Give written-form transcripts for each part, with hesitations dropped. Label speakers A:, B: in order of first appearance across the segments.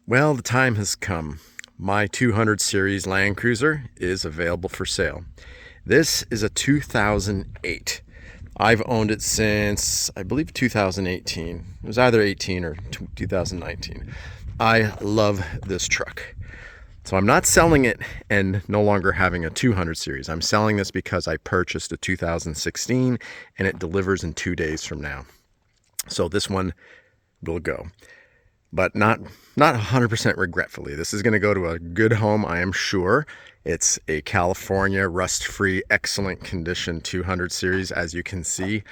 A: Well, the time has come. My 200 series Landcruiser is available for sale. This is a 2008. I've owned it since, I believe, 2018. It was either 18 or 2019. I love this truck. So I'm not selling it and no longer having a 200 series. I'm selling this because I purchased a 2016 and it delivers in 2 days from now. So this one will go, but not 100% regretfully. This is going to go to a good home, I am sure. It's a California rust-free, excellent condition 200 series, as you can see.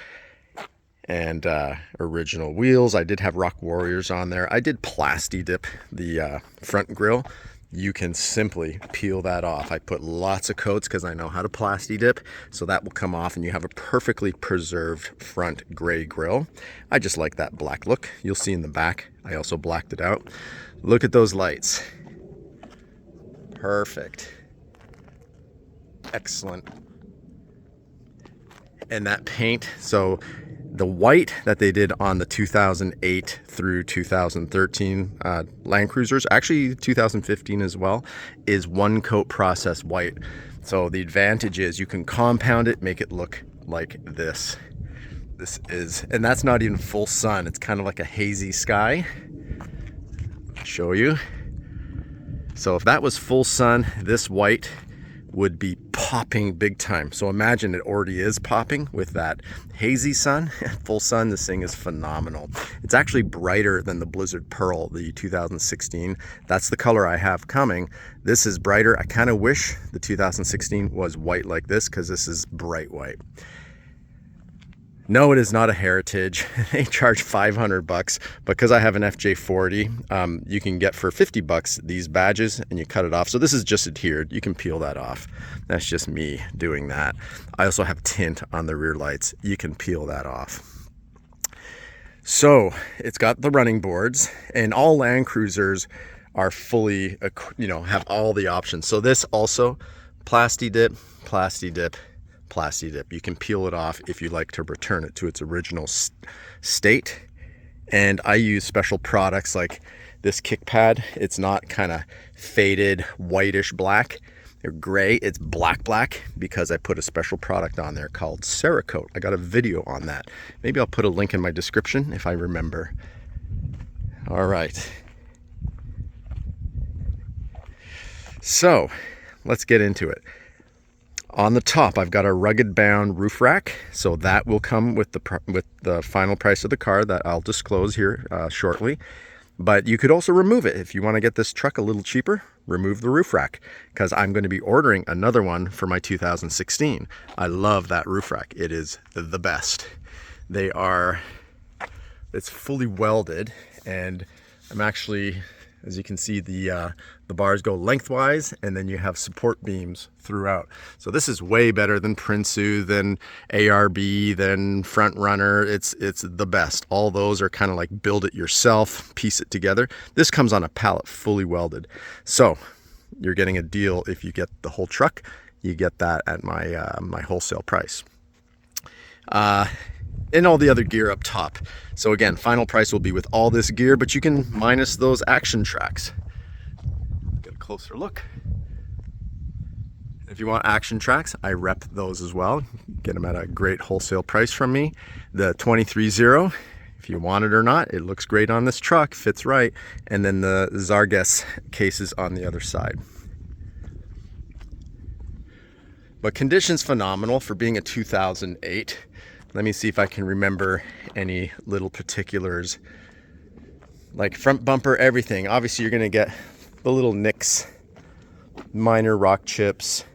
A: And original wheels. I did have Rock Warriors on there. I did plasti dip the front grille. You can simply peel that off. I put lots of coats because I know how to plasti dip, so that will come off and you have a perfectly preserved front gray grille. I just like that black look. You'll see in the back, I also blacked it out. Look at those lights. Perfect. Excellent. And that paint, so the white that they did on the 2008 through 2013 Landcruisers, actually 2015 as well, is one coat process white. So the advantage is you can compound it, make it look like this. This is, and that's not even full sun. It's kind of like a hazy sky. I'll show you. So if that was full sun, this white would be popping big time. So imagine it already is popping with that hazy sun. Full sun, this thing is phenomenal. It's actually brighter than the Blizzard Pearl, the 2016. That's the color I have coming. This is brighter. I kind of wish the 2016 was white like this because this is bright white. No, it is not a Heritage. They charge 500 bucks. Because I have an FJ40, you can get for 50 bucks these badges and you cut it off. So this is just adhered. You can peel that off. That's just me doing that. I also have tint on the rear lights. You can peel that off. So it's got the running boards, and all Landcruisers are fully, have all the options. So this also, plasti dip, plasti dip, plasti dip. You can peel it off if you like to return it to its original state. And I use special products like this kick pad. It's not kind of faded whitish black or gray. It's black because I put a special product on there called Cerakote. I got a video on that. Maybe I'll put a link in my description if I remember. All right. So let's get into it. On the top, I've got a rugged bound roof rack, so that will come with the final price of the car that I'll disclose here shortly. But you could also remove it if you want to get this truck a little cheaper. Remove the roof rack, because I'm going to be ordering another one for my 2016. I love that roof rack. It is the best. It's fully welded, and I'm actually, as you can see, the bars go lengthwise, and then you have support beams throughout. So this is way better than Prinsu, than ARB, than Front Runner. It's the best. All those are kind of like build it yourself, piece it together. This comes on a pallet fully welded. So you're getting a deal if you get the whole truck. You get that at my wholesale price. And all the other gear up top. So again, final price will be with all this gear, but you can minus those ActionTrax. Get a closer look. If you want ActionTrax, I rep those as well. Get them at a great wholesale price from me. The 23.0, if you want it or not, it looks great on this truck, fits right. And then the Zarges cases on the other side. But condition's phenomenal for being a 2008. Let me see if I can remember any little particulars. Like front bumper, everything. Obviously, you're going to get the little nicks, minor rock chips.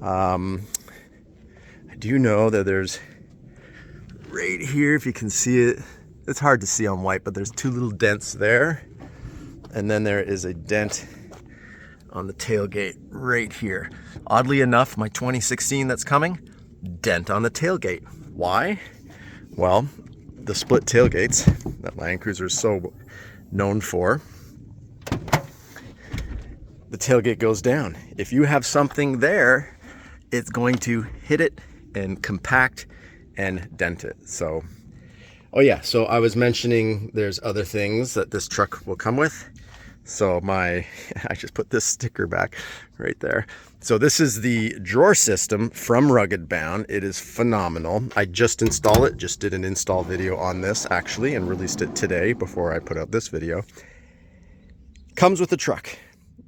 A: I do know that there's right here, if you can see it, it's hard to see on white, but there's two little dents there. And then there is a dent on the tailgate right here. Oddly enough, my 2016 that's coming, dent on the tailgate. Why? Well, the split tailgates that Landcruiser is so known for, the tailgate goes down. If you have something there, it's going to hit it and compact and dent it. So, oh yeah, so I was mentioning there's other things that this truck will come with. So I just put this sticker back right there. So this is the drawer system from Rugged Bound. It is phenomenal. I just installed it, just did an install video on this actually, and released it today before I put out this video. Comes with the truck.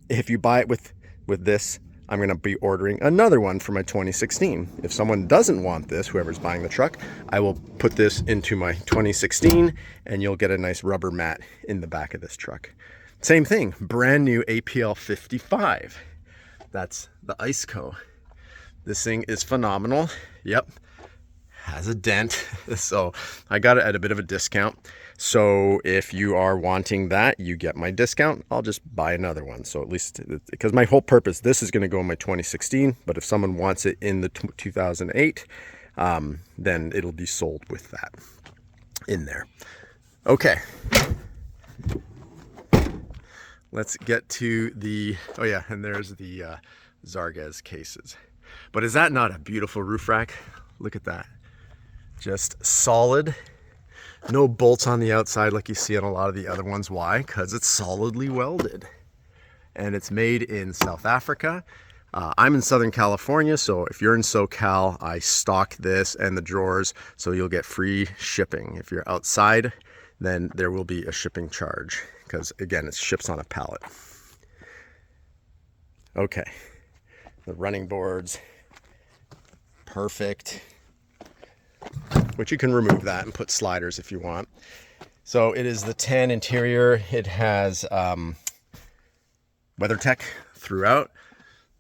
A: If you buy it with this, I'm going to be ordering another one for my 2016. If someone doesn't want this, whoever's buying the truck, I will put this into my 2016 and you'll get a nice rubber mat in the back of this truck. Same thing, brand new APL55. That's the Iceco. This thing is phenomenal. Yep, has a dent. So I got it at a bit of a discount. So if you are wanting that, you get my discount. I'll just buy another one. So at least, because my whole purpose, this is going to go in my 2016, but if someone wants it in the 2008, then it'll be sold with that in there. Okay. Let's get to the, oh yeah, and there's the Zarges cases. But is that not a beautiful roof rack? Look at that. Just solid. No bolts on the outside like you see on a lot of the other ones. Why? Because it's solidly welded. And it's made in South Africa. I'm in Southern California, so if you're in SoCal, I stock this and the drawers, so you'll get free shipping. If you're outside, then there will be a shipping charge, because again, it ships on a pallet. Okay, the running boards, perfect. Which you can remove that and put sliders if you want. So it is the tan interior. It has WeatherTech throughout.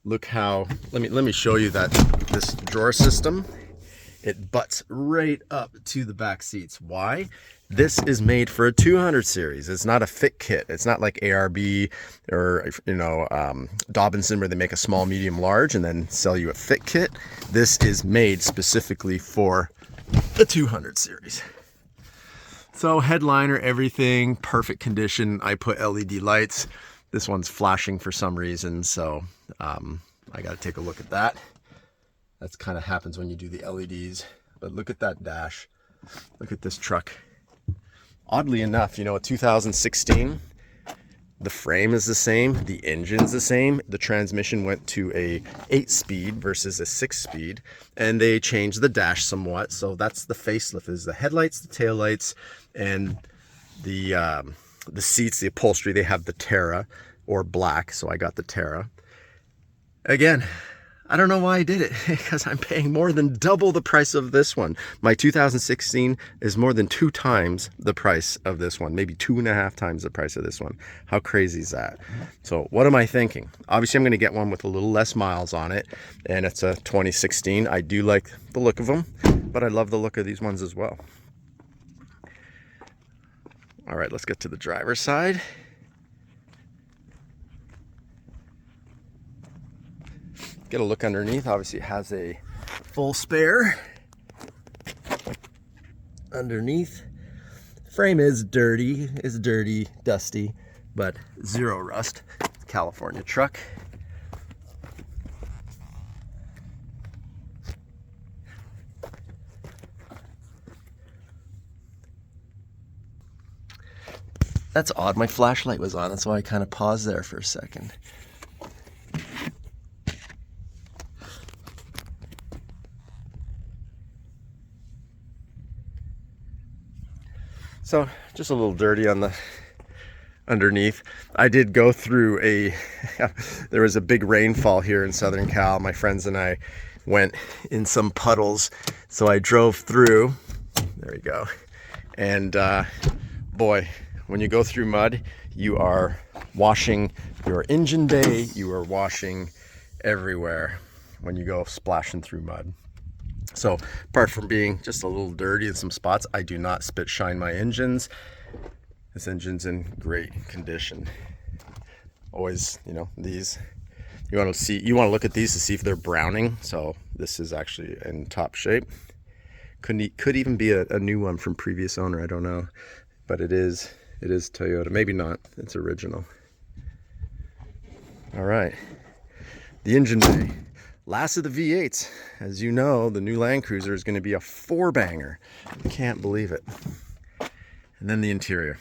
A: Look how, let me show you that this drawer system, it butts right up to the back seats. Why? This is made for a 200 series. It's not a fit kit. It's not like ARB or, you know, Dobinson, where they make a small, medium, large and then sell you a fit kit. This is made specifically for the 200 series. So headliner, everything, perfect condition. I put LED lights. This one's flashing for some reason, so I got to take a look at that. That's kind of happens when you do the LEDs. But look at that dash. Look at this truck. Oddly enough, you know, a 2016, the frame is the same, the engine's the same. The transmission went to a 8-speed versus a 6-speed, and they changed the dash somewhat. So that's the facelift, is the headlights, the taillights, and the seats, the upholstery. They have the Terra or black, so I got the Terra. Again, I don't know why I did it, because I'm paying more than double the price of this one. My 2016 is more than 2 times the price of this one, maybe 2.5 times the price of this one. How crazy is that? So what am I thinking? Obviously, I'm going to get one with a little less miles on it, and it's a 2016. I do like the look of them, but I love the look of these ones as well. All right, let's get to the driver's side. Get a look underneath. Obviously it has a full spare underneath. Frame is dirty, dusty, but zero rust. California truck. That's odd, my flashlight was on, that's why I kind of paused there for a second. So just a little dirty on the underneath. I did go through there was a big rainfall here in Southern Cal. My friends and I went in some puddles. So I drove through, there we go. And boy, when you go through mud, you are washing your engine bay, you are washing everywhere when you go splashing through mud. So apart from being just a little dirty in some spots, I do not spit shine my engines. This engine's in great condition. Always, you know, these, you want to look at these to see if they're browning. So this is actually in top shape. Could even be a new one from previous owner, I don't know. But it is Toyota. Maybe not, it's original. All right, the engine bay. Last of the V8s. As you know, the new Landcruiser is going to be a 4-banger. I can't believe it. And then the interior.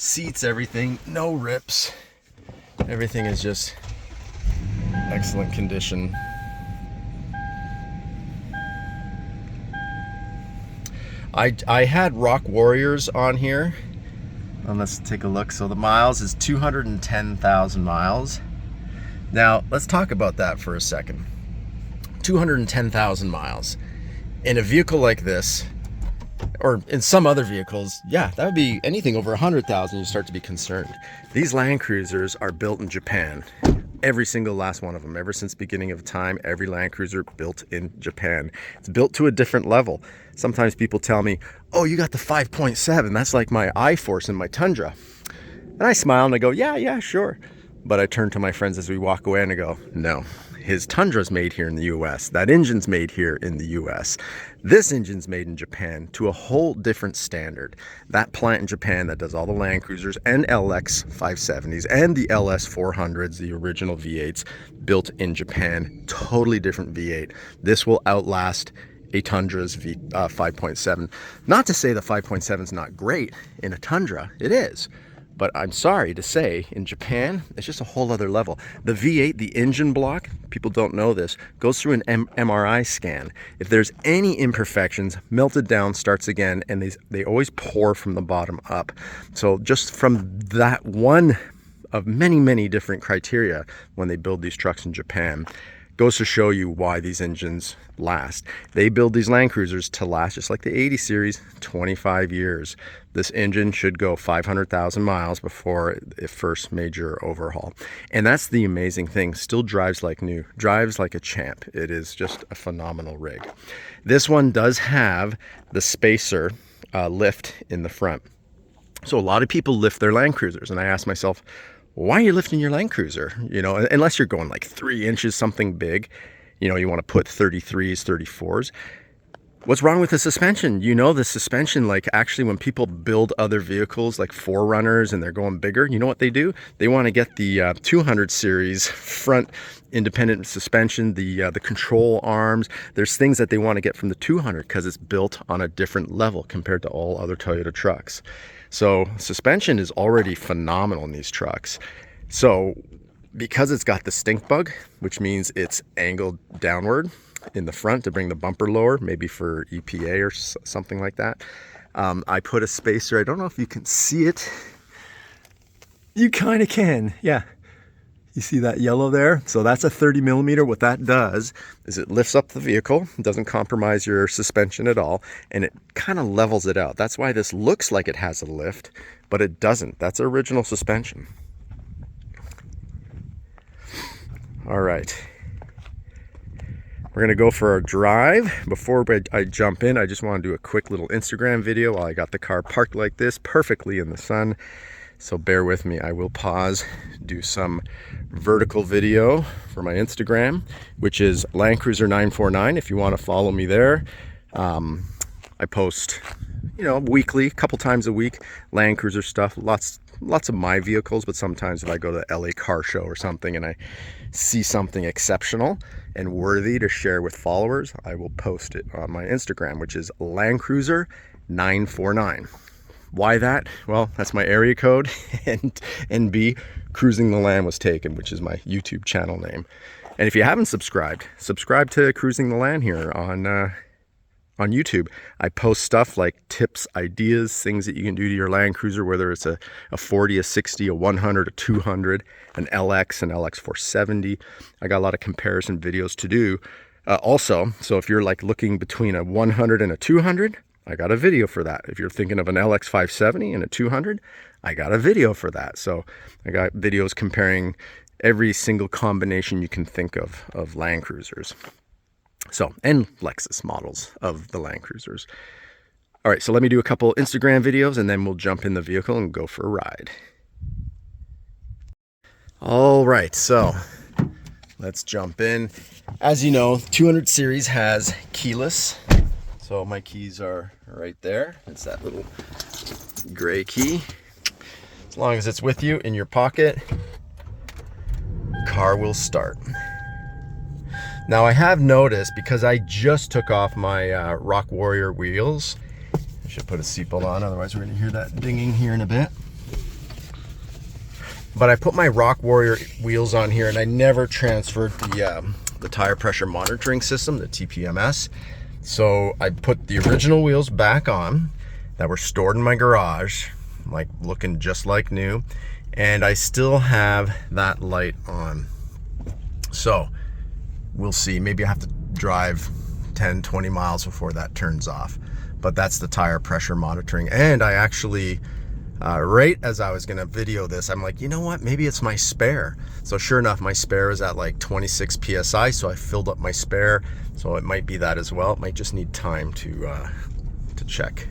A: seats, everything, no rips. Everything is just excellent condition. I had Rock Warriors on here. Let's take a look. So the miles is 210,000 miles. Now let's talk about that for a second. 210,000 miles. In a vehicle like this, or in some other vehicles, yeah, that would be anything over 100,000, you start to be concerned. These Land Cruisers are built in Japan. Every single last one of them, ever since beginning of time, every Land Cruiser built in Japan. It's built to a different level. Sometimes people tell me, oh, you got the 5.7, that's like my I-Force and my Tundra. And I smile and I go, yeah, sure. But I turn to my friends as we walk away and I go, no, his Tundra's made here in the US. That engine's made here in the US. This engine's made in Japan to a whole different standard. That plant in Japan that does all the Land Cruisers and LX 570s and the LS 400s, the original V8s, built in Japan, totally different V8. This will outlast a Tundra's 5.7. Not to say the 5.7 is not great in a Tundra, it is. But I'm sorry to say, in Japan, it's just a whole other level. The V8, the engine block, people don't know this, goes through an MRI scan. If there's any imperfections, melted down, starts again, and they always pour from the bottom up. So just from that one of many, many different criteria when they build these trucks in Japan, goes to show you why these engines last. They build these Land Cruisers to last, just like the 80 series, 25 years. This engine should go 500,000 miles before its first major overhaul. And that's the amazing thing. Still drives like new, drives like a champ. It is just a phenomenal rig. This one does have the spacer lift in the front. So a lot of people lift their Land Cruisers, and I ask myself, why are you lifting your Land Cruiser? You know, unless you're going like 3 inches, something big, you know, you want to put 33s, 34s. What's wrong with the suspension? You know, the suspension, like actually when people build other vehicles like 4Runners and they're going bigger, you know what they do? They want to get the 200 series front independent suspension, the control arms. There's things that they want to get from the 200 because it's built on a different level compared to all other Toyota trucks. So suspension is already phenomenal in these trucks. So because it's got the stink bug, which means it's angled downward in the front to bring the bumper lower, maybe for EPA or something like that. I put a spacer. I don't know if you can see it. You kind of can, yeah. You see that yellow there? So that's a 30 millimeter. What that does is it lifts up the vehicle, doesn't compromise your suspension at all, and it kind of levels it out. That's why this looks like it has a lift, but it doesn't. That's original suspension. All right. We're gonna go for a drive. Before I jump in, I just want to do a quick little Instagram video while I got the car parked like this, perfectly in the sun. So bear with me, I will pause, do some vertical video for my Instagram, which is Land Cruiser 949 if you want to follow me there. I post, you know, weekly, a couple times a week, Land Cruiser stuff, lots of my vehicles, but sometimes if I go to the LA car show or something and I see something exceptional and worthy to share with followers, I will post it on my Instagram, which is Land Cruiser 949. Why that? Well, that's my area code, and B, Crusingtheland was taken, which is my YouTube channel name. And if you haven't subscribed, subscribe to Crusingtheland here on YouTube. I post stuff like tips, ideas, things that you can do to your Land Cruiser, whether it's a 40, a 60, a 100, a 200, an LX, an LX 470. I got a lot of comparison videos to do also. So if you're like looking between a 100 and a 200, I got a video for that. If you're thinking of an LX 570 and a 200, I got a video for that. So I got videos comparing every single combination you can think of Land Cruisers. So, and Lexus models of the Land Cruisers. All right, so let me do a couple Instagram videos and then we'll jump in the vehicle and go for a ride. All right, so let's jump in. As you know, 200 series has keyless. So my keys are right there. It's that little gray key. As long as it's with you in your pocket, car will start. Now I have noticed, because I just took off my Rock Warrior wheels, I should put a seatbelt on, otherwise we're gonna hear that dinging here in a bit. But I put my Rock Warrior wheels on here, and I never transferred the tire pressure monitoring system, the TPMS. So I put the original wheels back on that were stored in my garage, like looking just like new, and I still have that light on. So we'll see. Maybe I have to drive 10, 20 miles before that turns off. But that's the tire pressure monitoring. And I actually, right as I was gonna video this, I'm like, you know what, maybe it's my spare. So sure enough, my spare is at like 26 PSI, so I filled up my spare. So it might be that as well. It might just need time to check.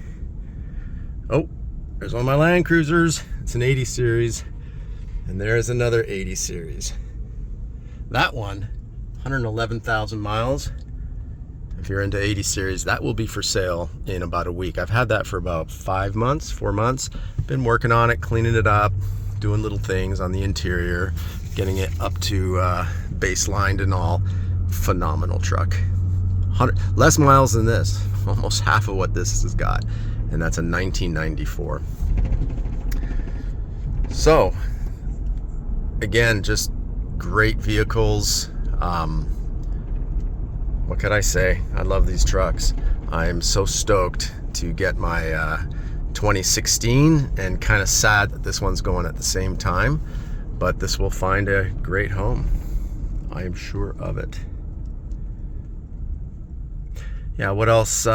A: Oh, there's one of my Land Cruisers. It's an 80 series. And there's another 80 series. That one, 111,000 miles. If you're into 80 series, that will be for sale in about a week. I've had that for about 4 months. Been working on it, cleaning it up, doing little things on the interior, getting it up to baselined and all. Phenomenal truck. Less miles than this, almost half of what this has got. And that's a 1994. So, again, just great vehicles. What could I say? I love these trucks. I am so stoked to get my 2016, and kind of sad that this one's going at the same time, but this will find a great home. I am sure of it. Yeah, what else?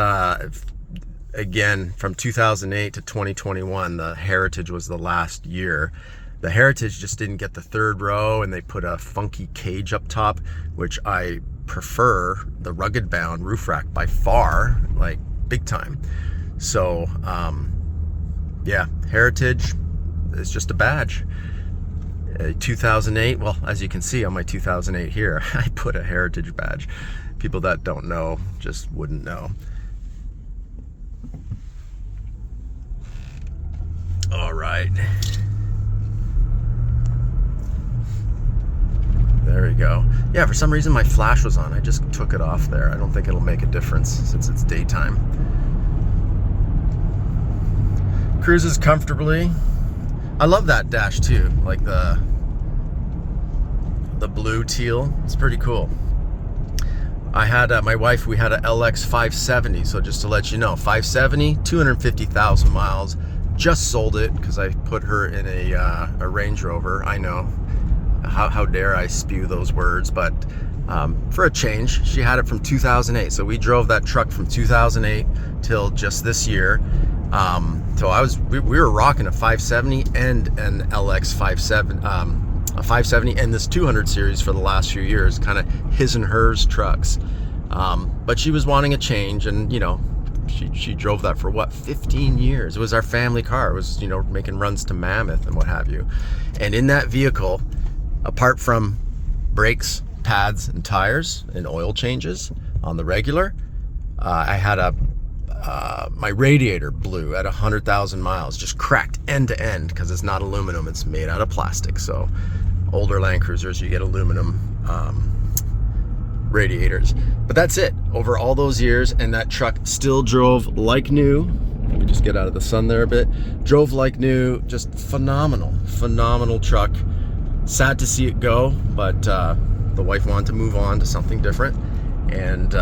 A: Again, from 2008 to 2021, the Heritage was the last year. The Heritage just didn't get the third row, and they put a funky cage up top, which I prefer the rugged bound roof rack by far, like big time. So yeah, Heritage is just a badge. 2008, well, as you can see on my 2008 here, I put a Heritage badge. People that don't know just wouldn't know. All right. There we go. Yeah, for some reason my flash was on. I just took it off there. I don't think it'll make a difference since it's daytime. Cruises comfortably. I love that dash too, like the blue teal. It's pretty cool. I had my wife, we had a LX 570, so just to let you know, 570, 250,000 miles. Just sold it because I put her in a Range Rover. I know. How dare I spew those words, but for a change, she had it from 2008. So we drove that truck from 2008 till just this year. So we were rocking a 570 and an LX 570, a 570 and this 200 series for the last few years, kind of his and hers trucks. But she was wanting a change, and you know, she drove that for what, 15 years. It was our family car. It was, you know, making runs to Mammoth and what have you. And in that vehicle, apart from brakes, pads, and tires and oil changes on the regular, I had my radiator blew at 100,000 miles, just cracked end to end because it's not aluminum, it's made out of plastic. So older Land Cruisers, you get aluminum radiators. But that's it, over all those years, and that truck still drove like new. Let me just get out of the sun there a bit. Drove like new, just phenomenal truck. Sad to see it go, but the wife wanted to move on to something different, and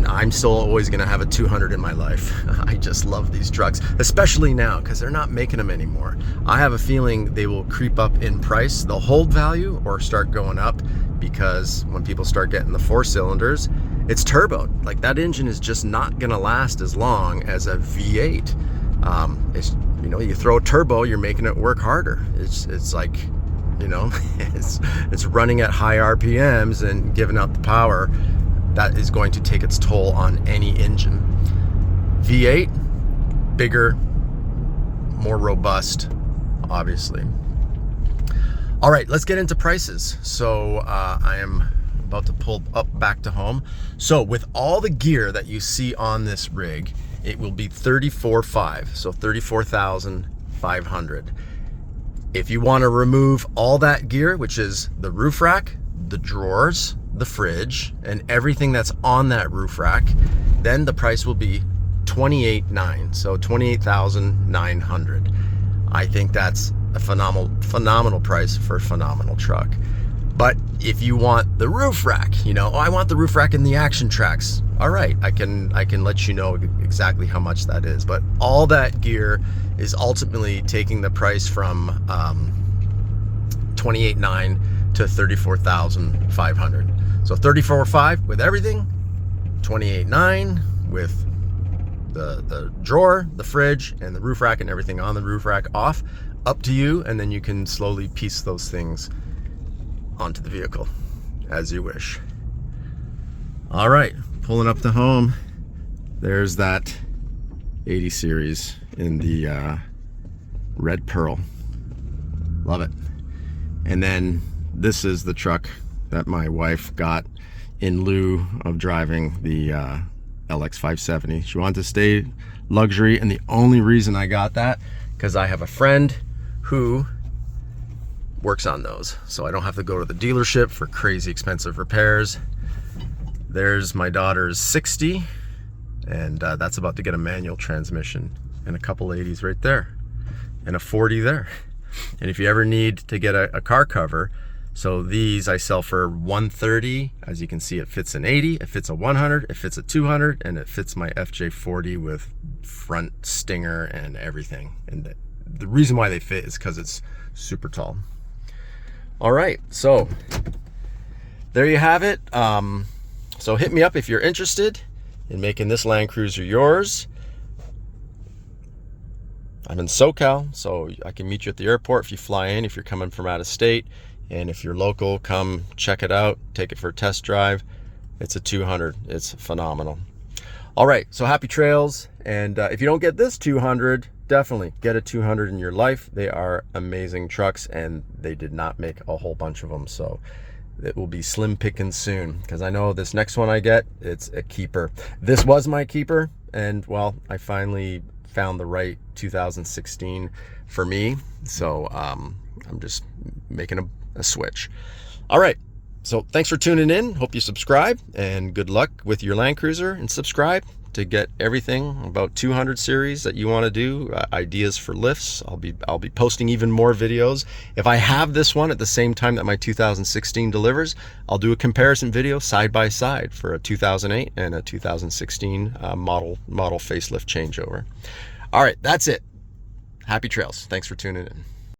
A: I'm still always gonna have a 200 in my life. I just love these trucks, especially now because they're not making them anymore. I have a feeling they will creep up in price. They'll hold value or start going up, because when people start getting the 4 cylinders, it's turboed. Like, that engine is just not gonna last as long as a V8. It's, you know, you throw a turbo, you're making it work harder. It's like, you know, it's running at high RPMs and giving out the power. That is going to take its toll on any engine. V8, bigger, more robust, obviously. All right, let's get into prices. So I am about to pull up back to home. So with all the gear that you see on this rig, it will be $34,500, so $34,500. If you want to remove all that gear, which is the roof rack, the drawers, the fridge, and everything that's on that roof rack, then the price will be $28,900, so $28,900. I think that's a phenomenal price for a phenomenal truck. But if you want the roof rack, you know, oh, I want the roof rack in the ActionTrax. All right, I can let you know exactly how much that is. But all that gear is ultimately taking the price from $28,900 to $34,500. So $34,500 with everything, $28,900 with the drawer, the fridge, and the roof rack and everything on the roof rack off. Up to you, and then you can slowly piece those things onto the vehicle as you wish. All right, pulling up the home. There's that 80 series in the red pearl. Love it. And then this is the truck that my wife got in lieu of driving the LX570. She wanted to stay luxury, and the only reason I got that because I have a friend who works on those, so I don't have to go to the dealership for crazy expensive repairs. There's my daughter's 60, and that's about to get a manual transmission, and a couple 80s right there, and a 40 there. And if you ever need to get a car cover, so these I sell for $130. As you can see, it fits an 80, it fits a 100, it fits a 200, and it fits my FJ40 with front stinger and everything. And the reason why they fit is because it's super tall. All right, so there you have it. So hit me up if you're interested in making this Land Cruiser yours. I'm in SoCal, so I can meet you at the airport if you fly in, if you're coming from out of state. And if you're local, come check it out, take it for a test drive. It's a 200, it's phenomenal. All right, so happy trails. And if you don't get this 200, definitely get a 200 in your life. They are amazing trucks, and they did not make a whole bunch of them. So it will be slim pickings soon, because I know this next one I get, it's a keeper. This was my keeper, and well, I finally found the right 2016 for me. So I'm just making a switch. All right, so thanks for tuning in. Hope you subscribe, and good luck with your Land Cruiser, and subscribe to get everything about 200 series that you want to do, ideas for lifts. I'll be posting even more videos. If I have this one at the same time that my 2016 delivers, I'll do a comparison video side by side for a 2008 and a 2016 model facelift changeover. All right, that's it. Happy trails. Thanks for tuning in.